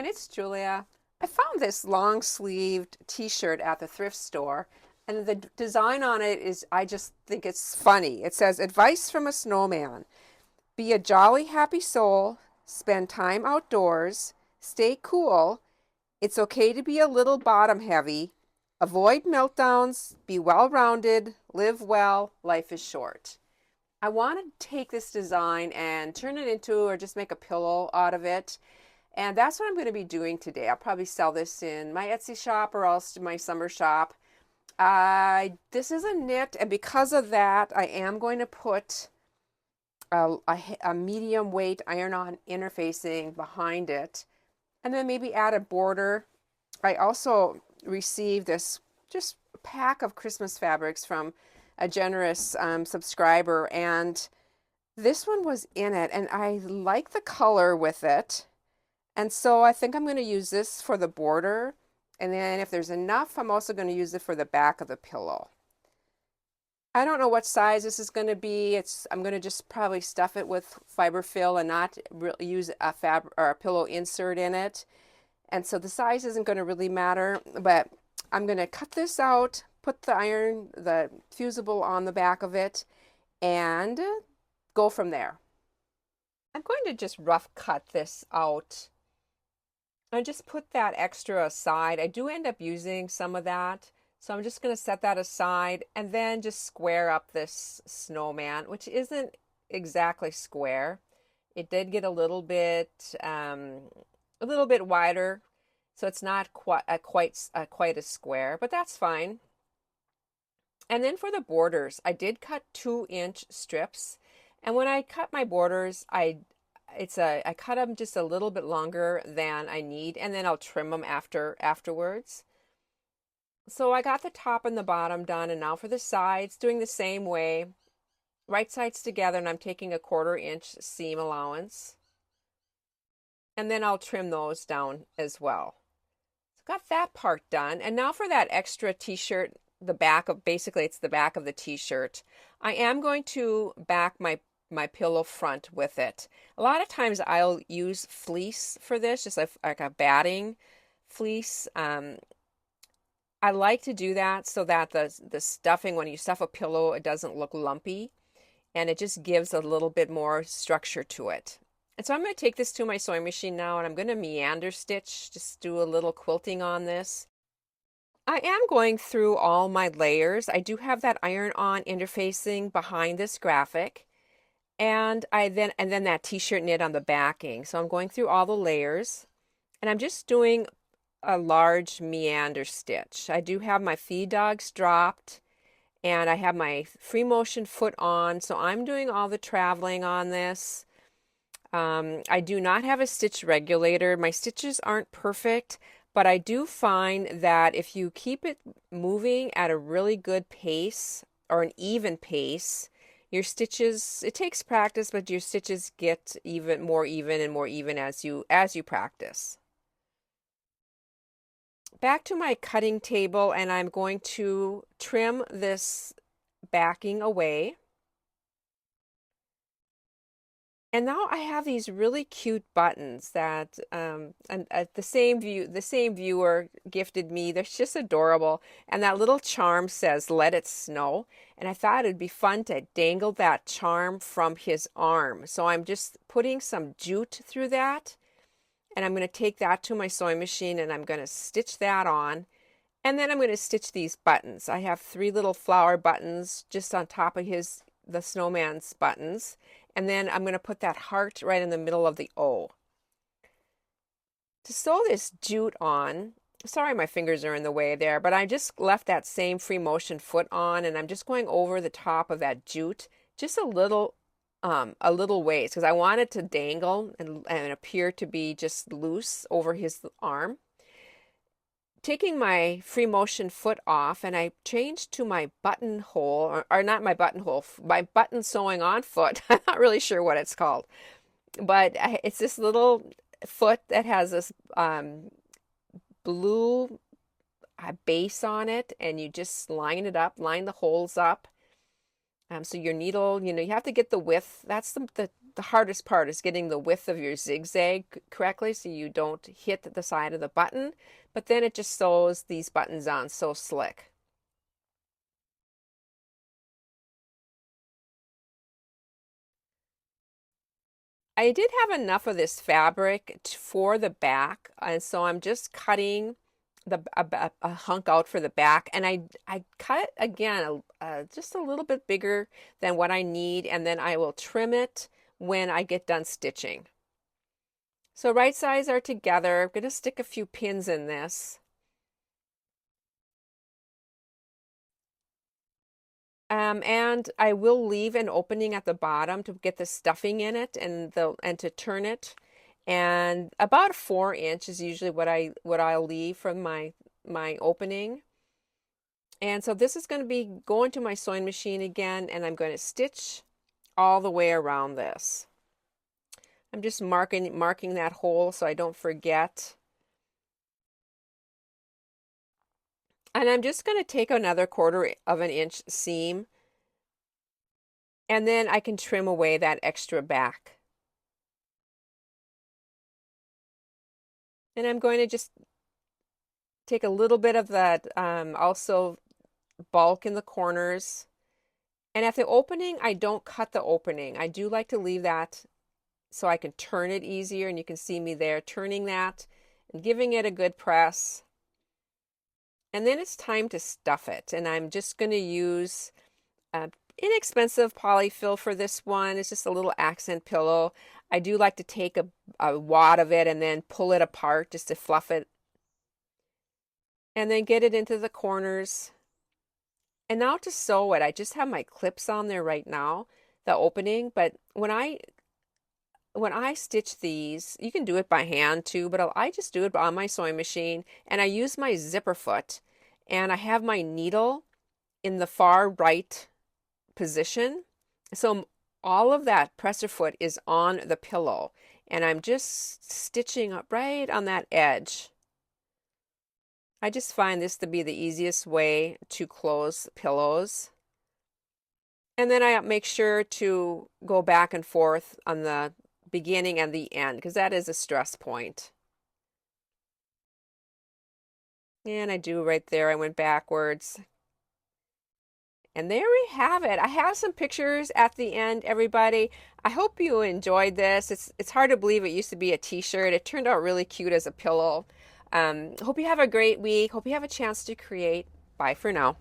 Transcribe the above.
it's Julia. I found this long-sleeved t-shirt at the thrift store, and the design on it is, I just think it's funny. It says, "Advice from a snowman. Be a jolly, happy soul, spend time outdoors, stay cool. It's okay to be a little bottom heavy. Avoid meltdowns, be well-rounded, live well, life is short." I want to take this design and turn it into, or just make a pillow out of it. And that's what I'm going to be doing today. I'll probably sell this in my Etsy shop or else my summer shop. This is a knit, and because of that, I am going to put a medium weight iron-on interfacing behind it, and then maybe add a border. I also received this just pack of Christmas fabrics from a generous subscriber, and this one was in it, and I like the color with it. And so I think I'm going to use this for the border. And then if there's enough, I'm also going to use it for the back of the pillow. I don't know what size this is going to be. I'm going to just probably stuff it with fiberfill and not really use a fabric or a pillow insert in it. And so the size isn't going to really matter, but I'm going to cut this out, put the fusible on the back of it, and go from there. I'm going to just rough cut this out. I just put that extra aside. I do end up using some of that, so I'm just going to set that aside and then just square up this snowman, which isn't exactly square. It did get a little bit wider, so it's not quite a square, but that's fine. And then for the borders, I did cut 2-inch strips, and when I cut my borders, I cut them just a little bit longer than I need, and then I'll trim them afterwards. So I got the top and the bottom done, and now for the sides, doing the same way. Right sides together, and I'm taking a 1/4-inch seam allowance. And then I'll trim those down as well. So got that part done. And now for that extra t-shirt, basically it's the back of the t-shirt. I am going to back my pillow front with it. A lot of times I'll use fleece for this, just like a batting fleece. I like to do that so that the stuffing, when you stuff a pillow, it doesn't look lumpy, and it just gives a little bit more structure to it. And so I'm going to take this to my sewing machine now, and I'm going to meander stitch, just do a little quilting on this. I am going through all my layers. I do have that iron-on interfacing behind this graphic. And then that t-shirt knit on the backing. So I'm going through all the layers, and I'm just doing a large meander stitch. I do have my feed dogs dropped, and I have my free motion foot on, so I'm doing all the traveling on this. I do not have a stitch regulator. My stitches aren't perfect, but I do find that if you keep it moving at a really good pace or an even pace, your stitches, it takes practice, but your stitches get more even as you practice. Back to my cutting table, and I'm going to trim this backing away. And now I have these really cute buttons that the same viewer gifted me. They're just adorable. And that little charm says, "Let it snow." And I thought it'd be fun to dangle that charm from his arm. So I'm just putting some jute through that. And I'm going to take that to my sewing machine, and I'm going to stitch that on. And then I'm going to stitch these buttons. I have 3 little flower buttons just on top of the snowman's buttons. And then I'm going to put that heart right in the middle of the O. To sew this jute on, sorry my fingers are in the way there, but I just left that same free motion foot on, and I'm just going over the top of that jute just a little ways, because I want it to dangle and appear to be just loose over his arm. Taking my free motion foot off, and I changed to my buttonhole, or not my buttonhole, my button sewing on foot. I'm not really sure what it's called, but it's this little foot that has this blue base on it, and you just line the holes up. So your needle, you have to get the width. That's the the hardest part is getting the width of your zigzag correctly so you don't hit the side of the button, but then it just sews these buttons on so slick. I did have enough of this fabric for the back, and so I'm just cutting a hunk out for the back, and I cut again just a little bit bigger than what I need, and then I will trim it when I get done stitching. So right sides are together. I'm going to stick a few pins in this. And I will leave an opening at the bottom to get the stuffing in it and to turn it. And about 4 inches is usually what I'll leave from my opening. And so this is going to be going to my sewing machine again, and I'm going to stitch all the way around this. I'm just marking that hole so I don't forget. And I'm just going to take another 1/4 of an inch seam, and then I can trim away that extra back. And I'm going to just take a little bit of that also bulk in the corners. And at the opening, I don't cut the opening. I do like to leave that so I can turn it easier, and you can see me there turning that and giving it a good press. And then it's time to stuff it, and I'm just going to use inexpensive polyfill for this one. It's just a little accent pillow. I do like to take a wad of it and then pull it apart just to fluff it, and then get it into the corners. And now to sew it, I just have my clips on there right now, the opening, but when I stitch these, you can do it by hand too, but I just do it on my sewing machine, and I use my zipper foot, and I have my needle in the far right position. So all of that presser foot is on the pillow, and I'm just stitching up right on that edge. I just find this to be the easiest way to close pillows. And then I make sure to go back and forth on the beginning and the end, because that is a stress point. And I do right there. I went backwards. And there we have it. I have some pictures at the end, everybody. I hope you enjoyed this. It's hard to believe it used to be a t-shirt. It turned out really cute as a pillow. Hope you have a great week. Hope you have a chance to create. Bye for now.